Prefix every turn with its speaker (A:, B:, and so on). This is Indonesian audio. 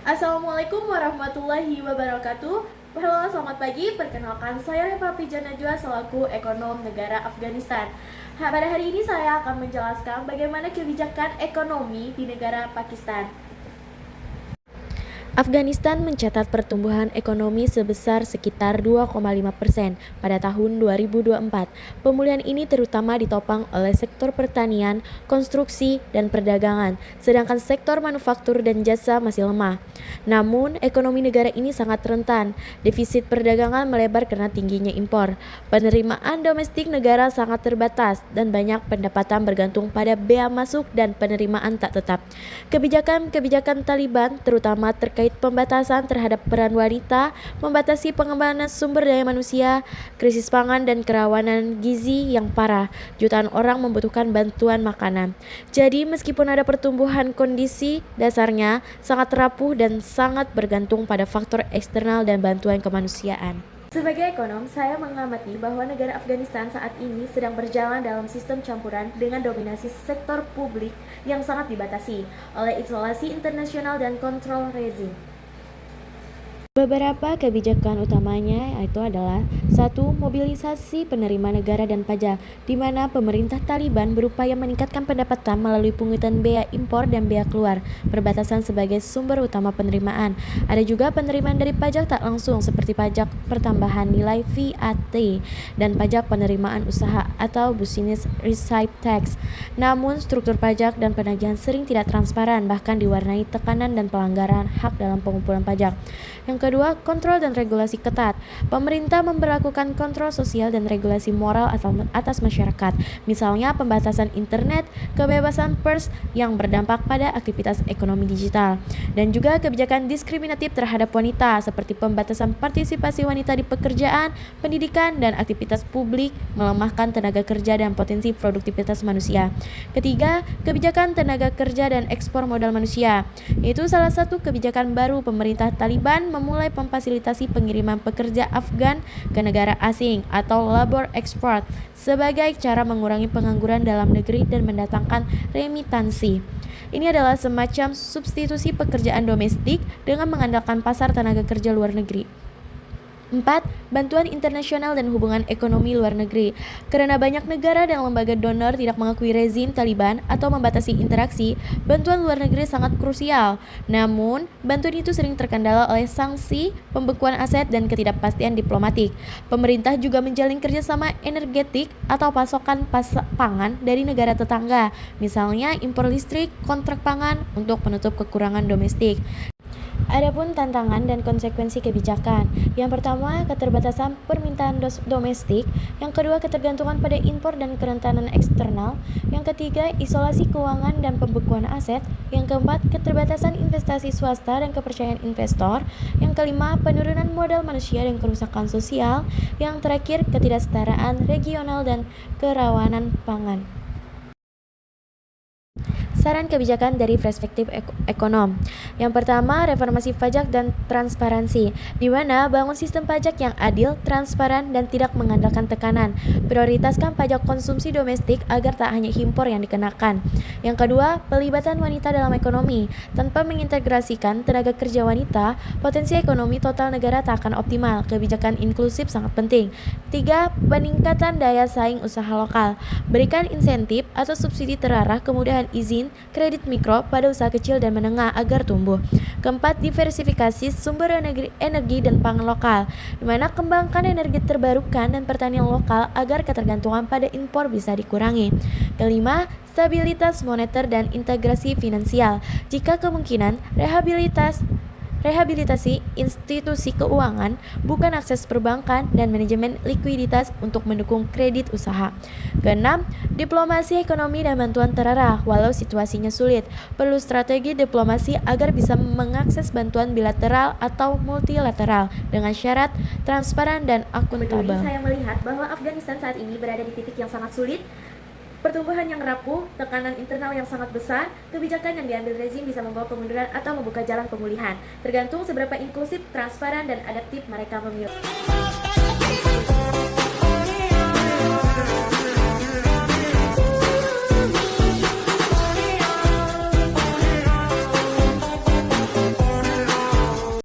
A: Assalamualaikum warahmatullahi wabarakatuh. Halo, selamat pagi. Perkenalkan, saya Repa Pijan Najwa selaku ekonom negara Afghanistan. Pada hari ini saya akan menjelaskan bagaimana kebijakan ekonomi di negara Pakistan. Afghanistan mencatat pertumbuhan ekonomi sebesar sekitar 2,5% pada tahun 2024. Pemulihan ini terutama ditopang oleh sektor pertanian, konstruksi, dan perdagangan, sedangkan sektor manufaktur dan jasa masih lemah. Namun, ekonomi negara ini sangat rentan. Defisit perdagangan melebar karena tingginya impor. Penerimaan domestik negara sangat terbatas dan banyak pendapatan bergantung pada bea masuk dan penerimaan tak tetap. Kebijakan-kebijakan Taliban terutama terkait pembatasan terhadap peran wanita, membatasi pengembangan sumber daya manusia, krisis pangan dan kerawanan gizi yang parah. Jutaan orang membutuhkan bantuan makanan. Jadi meskipun ada pertumbuhan, kondisi dasarnya sangat rapuh dan sangat bergantung pada faktor eksternal dan bantuan kemanusiaan. Sebagai ekonom, saya mengamati bahwa negara Afghanistan saat ini sedang berjalan dalam sistem campuran dengan dominasi sektor publik yang sangat dibatasi oleh isolasi internasional dan kontrol rezim. Beberapa kebijakan utamanya yaitu adalah 1. Mobilisasi penerima negara dan pajak, di mana pemerintah Taliban berupaya meningkatkan pendapatan melalui pungutan bea impor dan bea keluar, perbatasan sebagai sumber utama penerimaan. Ada juga penerimaan dari pajak tak langsung seperti pajak pertambahan nilai VAT dan pajak penerimaan usaha atau Business Receipt Tax. Namun, struktur pajak dan penagihan sering tidak transparan, bahkan diwarnai tekanan dan pelanggaran hak dalam pengumpulan pajak. Yang kedua, kontrol dan regulasi ketat. Pemerintah memberlakukan kontrol sosial dan regulasi moral atas masyarakat, misalnya pembatasan internet, kebebasan pers yang berdampak pada aktivitas ekonomi digital, dan juga kebijakan diskriminatif terhadap wanita seperti pembatasan partisipasi wanita di pekerjaan, pendidikan, dan aktivitas publik, melemahkan tenaga kerja dan potensi produktivitas manusia. Ketiga, kebijakan tenaga kerja dan ekspor modal manusia. Itu salah satu kebijakan baru pemerintah Taliban memulai memfasilitasi pengiriman pekerja Afgan ke negara asing atau labor export sebagai cara mengurangi pengangguran dalam negeri dan mendatangkan remitansi. Ini adalah semacam substitusi pekerjaan domestik dengan mengandalkan pasar tenaga kerja luar negeri. 4. Bantuan internasional dan hubungan ekonomi luar negeri. Karena banyak negara dan lembaga donor tidak mengakui rezim Taliban atau membatasi interaksi, bantuan luar negeri sangat krusial. Namun, bantuan itu sering terkendala oleh sanksi, pembekuan aset, dan ketidakpastian diplomatik. Pemerintah juga menjalin kerjasama energetik atau pasokan pangan dari negara tetangga, misalnya impor listrik, kontrak pangan untuk menutup kekurangan domestik. Adapun tantangan dan konsekuensi kebijakan. Yang pertama, keterbatasan permintaan domestik. Yang kedua, ketergantungan pada impor dan kerentanan eksternal. Yang ketiga, isolasi keuangan dan pembekuan aset. Yang keempat, keterbatasan investasi swasta dan kepercayaan investor. Yang kelima, penurunan modal manusia dan kerusakan sosial. Yang terakhir, ketidaksetaraan regional dan kerawanan pangan. Saran kebijakan dari perspektif ekonom. Yang pertama, reformasi pajak dan transparansi, di mana bangun sistem pajak yang adil, transparan, dan tidak mengandalkan tekanan. Prioritaskan pajak konsumsi domestik agar tak hanya impor yang dikenakan. Yang kedua, pelibatan wanita dalam ekonomi. Tanpa mengintegrasikan tenaga kerja wanita, potensi ekonomi total negara tak akan optimal. Kebijakan inklusif sangat penting. 3. Peningkatan daya saing usaha lokal. Berikan insentif atau subsidi terarah, kemudahan izin, kredit mikro pada usaha kecil dan menengah agar tumbuh. Keempat, diversifikasi sumber energi dan pangan lokal, di mana kembangkan energi terbarukan dan pertanian lokal agar ketergantungan pada impor bisa dikurangi. Kelima, stabilitas moneter dan integrasi finansial. Jika kemungkinan, rehabilitasi institusi keuangan, bukan akses perbankan dan manajemen likuiditas untuk mendukung kredit usaha. Keenam, diplomasi ekonomi dan bantuan terarah. Walau situasinya sulit, perlu strategi diplomasi agar bisa mengakses bantuan bilateral atau multilateral dengan syarat transparan dan akuntabel. Saya melihat bahwa Afghanistan saat ini berada di titik yang sangat sulit. Pertumbuhan yang rapuh, tekanan internal yang sangat besar, kebijakan yang diambil rezim bisa membawa kemunduran atau membuka jalan pemulihan. Tergantung seberapa inklusif, transparan, dan adaptif mereka memilih.